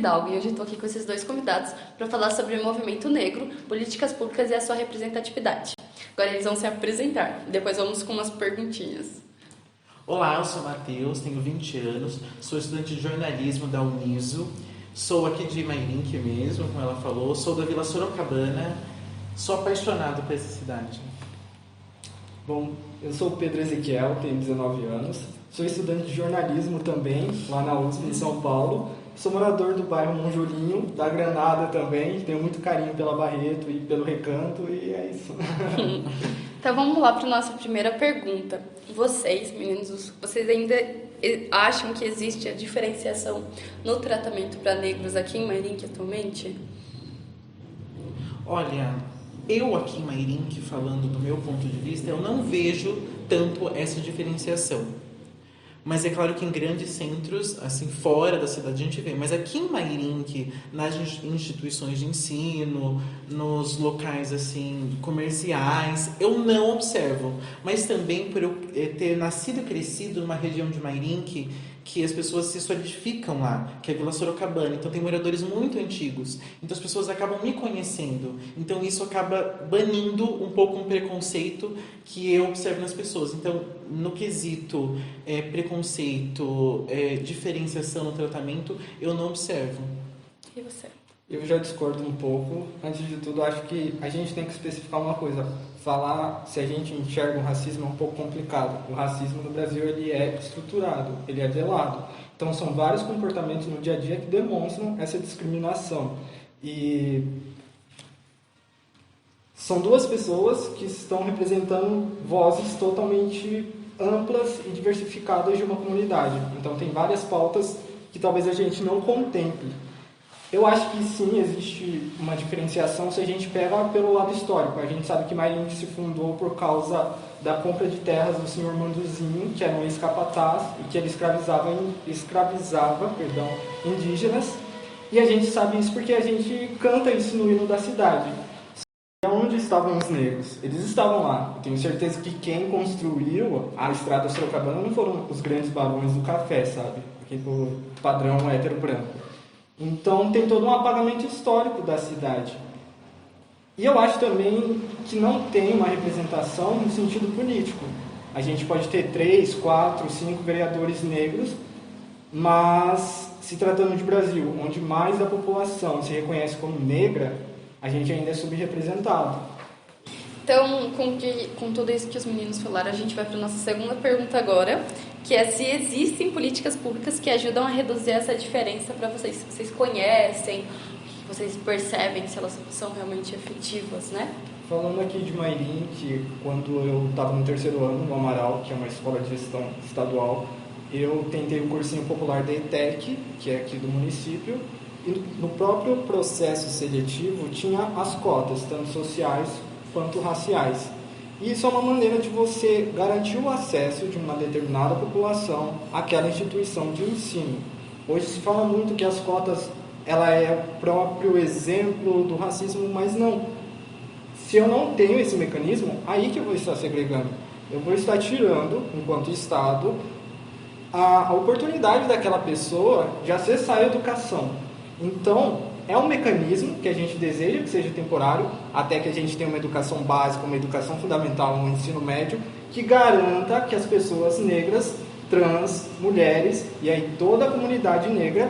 Hidalgo e hoje estou aqui com esses dois convidados para falar sobre o movimento negro, políticas públicas e a sua representatividade. Agora eles vão se apresentar, depois vamos com umas perguntinhas. Olá, eu sou o Matheus, tenho 20 anos, sou estudante de jornalismo da Uniso, sou aqui de Mairinque mesmo, como ela falou, sou da Vila Sorocabana, sou apaixonado por essa cidade. Bom, eu sou o Pedro Ezequiel, tenho 19 anos, sou estudante de jornalismo também, lá na USP em São Paulo, sou morador do bairro Monjolinho, da Granada também, tenho muito carinho pela Barreto e pelo Recanto, e é isso. Então vamos lá para a nossa primeira pergunta. Vocês, meninos, vocês ainda acham que existe a diferenciação no tratamento para negros aqui em Mairinque atualmente? Olha, eu aqui em Mairinque, falando do meu ponto de vista, eu não vejo tanto essa diferenciação. Mas é claro que em grandes centros, assim, fora da cidade a gente vê. Mas aqui em Mairinque, nas instituições de ensino, nos locais, assim, comerciais, eu não observo. Mas também por eu ter nascido e crescido numa região de Mairinque, que as pessoas se solidificam lá, que é a Vila Sorocabana. Então tem moradores muito antigos. Então as pessoas acabam me conhecendo. Então isso acaba banindo um pouco um preconceito que eu observo nas pessoas. Então, no quesito preconceito, diferenciação no tratamento, eu não observo. E você? Eu já discordo um pouco. Antes de tudo, acho que a gente tem que especificar uma coisa. Falar se a gente enxerga o racismo é um pouco complicado. O racismo no Brasil ele é estruturado, ele é velado. Então são vários comportamentos no dia a dia que demonstram essa discriminação. E são duas pessoas que estão representando vozes totalmente amplas e diversificadas de uma comunidade. Então tem várias pautas que talvez a gente não contemple. Eu acho que sim, existe uma diferenciação se a gente pega pelo lado histórico. A gente sabe que Mairinque se fundou por causa da compra de terras do senhor Manduzinho, que era um ex-capataz, e que ele escravizava indígenas. E a gente sabe isso porque a gente canta isso no hino da cidade. E onde estavam os negros? Eles estavam lá. Eu tenho certeza que quem construiu a estrada Sorocabana não foram os grandes barões do café, sabe? O padrão hétero branco. Então tem todo um apagamento histórico da cidade. E eu acho também que não tem uma representação no sentido político. A gente pode ter 3, 4, 5 vereadores negros, mas se tratando de Brasil, onde mais da população se reconhece como negra, a gente ainda é subrepresentado. Então, com tudo isso que os meninos falaram, a gente vai para a nossa segunda pergunta agora, que é se existem políticas públicas que ajudam a reduzir essa diferença para vocês. Se vocês conhecem, vocês percebem se elas são realmente efetivas, né? Falando aqui de Mairinque, quando eu estava no terceiro ano, no Amaral, que é uma escola de gestão estadual, eu tentei o cursinho popular da ETEC, que é aqui do município, e no próprio processo seletivo tinha as cotas, tanto sociais quanto raciais. E isso é uma maneira de você garantir o acesso de uma determinada população àquela instituição de ensino. Hoje se fala muito que as cotas ela é o próprio exemplo do racismo, mas não. Se eu não tenho esse mecanismo, aí que eu vou estar segregando. Eu vou estar tirando, enquanto Estado, a oportunidade daquela pessoa de acessar a educação. Então, é um mecanismo que a gente deseja que seja temporário, até que a gente tenha uma educação básica, uma educação fundamental, um ensino médio, que garanta que as pessoas negras, trans, mulheres e aí toda a comunidade negra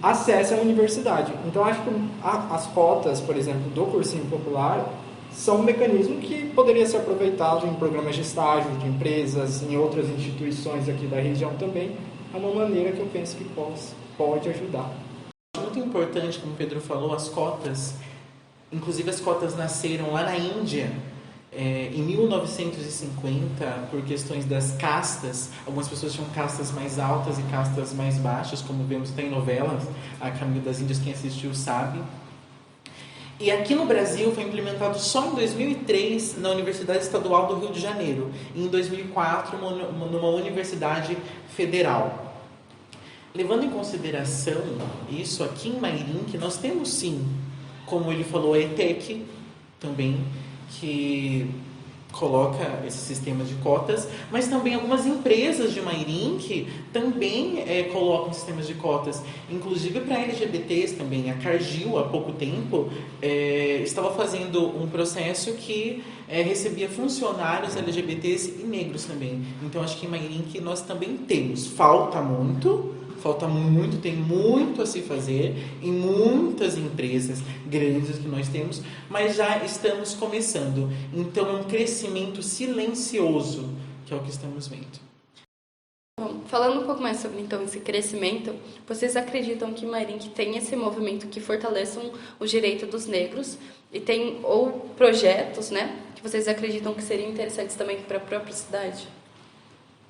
acessem a universidade. Então, acho que as cotas, por exemplo, do cursinho popular, são um mecanismo que poderia ser aproveitado em programas de estágio, de empresas, em outras instituições aqui da região também. É uma maneira que eu penso que pode ajudar. Muito importante, como o Pedro falou, as cotas. Inclusive as cotas nasceram lá na Índia, em 1950, por questões das castas. Algumas pessoas tinham castas mais altas e castas mais baixas, como vemos até em novelas, A Caminho das Índias, quem assistiu sabe. E aqui no Brasil foi implementado só em 2003 na Universidade Estadual do Rio de Janeiro, e em 2004 numa universidade federal. Levando em consideração isso, aqui em Mairinque nós temos sim, como ele falou, a ETEC também, que coloca esse sistema de cotas, mas também algumas empresas de Mairink também colocam sistemas de cotas, inclusive para LGBTs também. A Cargill, há pouco tempo, estava fazendo um processo que recebia funcionários LGBTs e negros também. Então, acho que em Mairink nós também temos. Falta muito, tem muito a se fazer em muitas empresas grandes que nós temos, mas já estamos começando. Então é um crescimento silencioso, que é o que estamos vendo. Bom, falando um pouco mais sobre então esse crescimento, vocês acreditam que Mairink tem esse movimento que fortaleçam o direito dos negros e tem ou projetos, né, que vocês acreditam que seriam interessantes também para a própria cidade?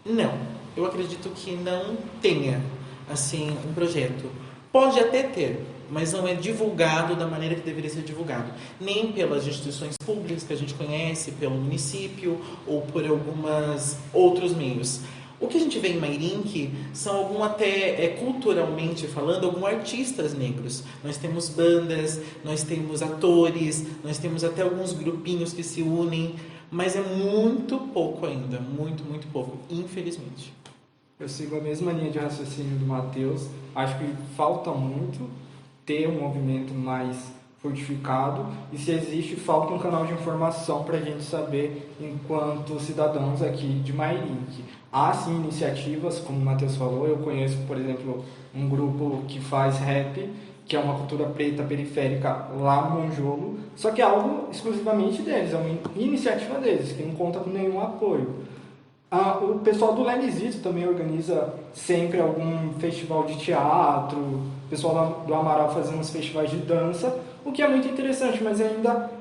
Não, eu acredito que não tenha assim um projeto. Pode até ter, mas não é divulgado da maneira que deveria ser divulgado, nem pelas instituições públicas que a gente conhece, pelo município ou por alguns outros meios. O que a gente vê em Mairink são até culturalmente falando, alguns artistas negros. Nós temos bandas, nós temos atores, nós temos até alguns grupinhos que se unem, mas é muito pouco ainda, muito, muito pouco, infelizmente. Eu sigo a mesma linha de raciocínio do Matheus. Acho que falta muito ter um movimento mais fortificado e, se existe, falta um canal de informação para a gente saber enquanto cidadãos aqui de Mairink. Há sim iniciativas, como o Matheus falou. Eu conheço, por exemplo, um grupo que faz rap, que é uma cultura preta periférica lá no Monjolo, só que é algo exclusivamente deles, é uma iniciativa deles, que não conta com nenhum apoio. O pessoal do Lenizito também organiza sempre algum festival de teatro, o pessoal do Amaral fazendo uns festivais de dança, o que é muito interessante, mas ainda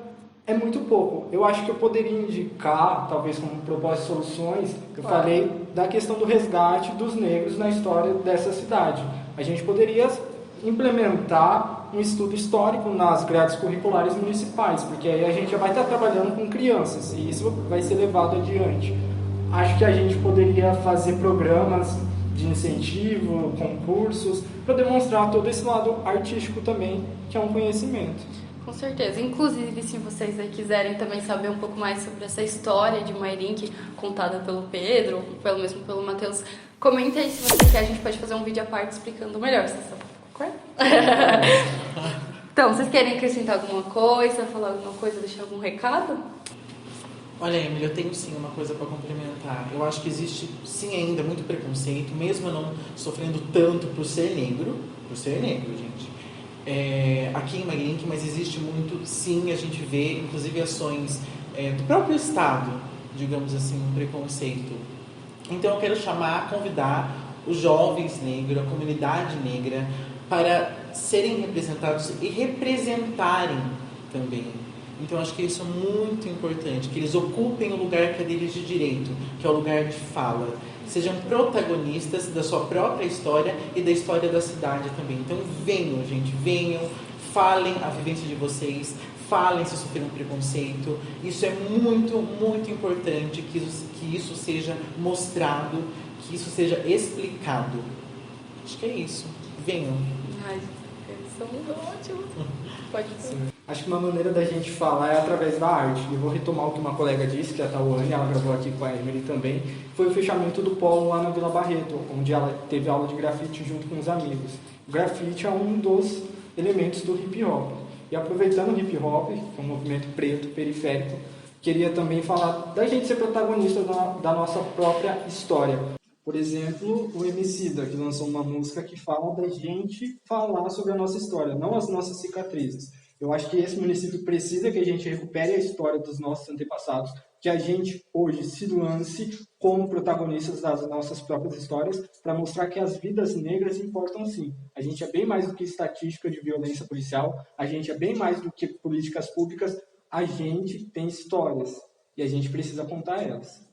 é muito pouco. Eu acho que eu poderia indicar, talvez como propósito de soluções, eu falei da questão do resgate dos negros na história dessa cidade. A gente poderia implementar um estudo histórico nas grades curriculares municipais, porque aí a gente já vai estar trabalhando com crianças e isso vai ser levado adiante. Acho que a gente poderia fazer programas de incentivo, concursos, para demonstrar todo esse lado artístico também, que é um conhecimento. Com certeza. Inclusive, se vocês aí quiserem também saber um pouco mais sobre essa história de Mairink, contada pelo Pedro, ou pelo Matheus, comenta aí se você quer, a gente pode fazer um vídeo à parte explicando melhor. Vocês concorda? Então, vocês querem acrescentar alguma coisa, falar alguma coisa, deixar algum recado? Olha, Emily, eu tenho sim uma coisa para complementar. Eu acho que existe sim ainda muito preconceito, mesmo eu não sofrendo tanto por ser negro, gente. Aqui em Mairink, mas existe muito, sim, a gente vê, inclusive ações do próprio Estado, digamos assim, um preconceito. Então eu quero convidar os jovens negros, a comunidade negra, para serem representados e representarem também. Então acho que isso é muito importante, que eles ocupem o lugar que é deles de direito, que é o lugar de fala. Sejam protagonistas da sua própria história e da história da cidade também. Então venham, gente, venham, falem a vivência de vocês, falem se sofreram preconceito. Isso é muito, muito importante, que isso seja mostrado, que isso seja explicado. Acho que é isso. Venham. Ai, eles são ótimos. Pode ser. Acho que uma maneira da gente falar é através da arte. Eu vou retomar o que uma colega disse, que é a Tawane, ela gravou aqui com a Emily também. Foi o fechamento do polo lá na Vila Barreto, onde ela teve aula de grafite junto com os amigos. O grafite é um dos elementos do hip hop. E aproveitando o hip hop, que é um movimento preto, periférico, queria também falar da gente ser protagonista da nossa própria história. Por exemplo, o Emicida, que lançou uma música que fala da gente falar sobre a nossa história, não as nossas cicatrizes. Eu acho que esse município precisa que a gente recupere a história dos nossos antepassados, que a gente hoje se lance como protagonistas das nossas próprias histórias, para mostrar que as vidas negras importam sim. A gente é bem mais do que estatística de violência policial, a gente é bem mais do que políticas públicas, a gente tem histórias e a gente precisa contar elas.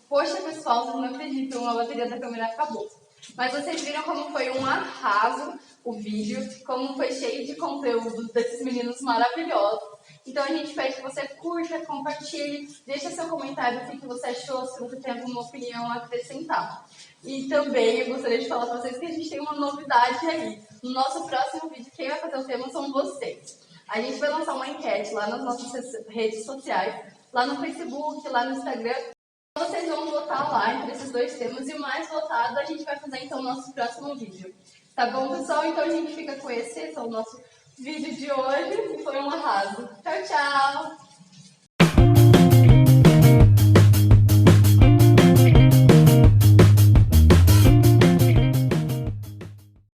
Poxa, pessoal, vocês não acreditam, a bateria da câmera acabou. Mas vocês viram como foi um arraso o vídeo, como foi cheio de conteúdo desses meninos maravilhosos. Então a gente pede que você curta, compartilhe, deixe seu comentário o que você achou, se você tem alguma opinião a acrescentar. E também eu gostaria de falar para vocês que a gente tem uma novidade aí. No nosso próximo vídeo, quem vai fazer o tema são vocês. A gente vai lançar uma enquete lá nas nossas redes sociais. lá no Facebook, lá no Instagram. Vocês vão votar lá entre esses dois temas e o mais votado a gente vai fazer então o nosso próximo vídeo. Tá bom, pessoal? Então a gente fica com esse é o nosso vídeo de hoje e foi um arraso. Tchau, tchau!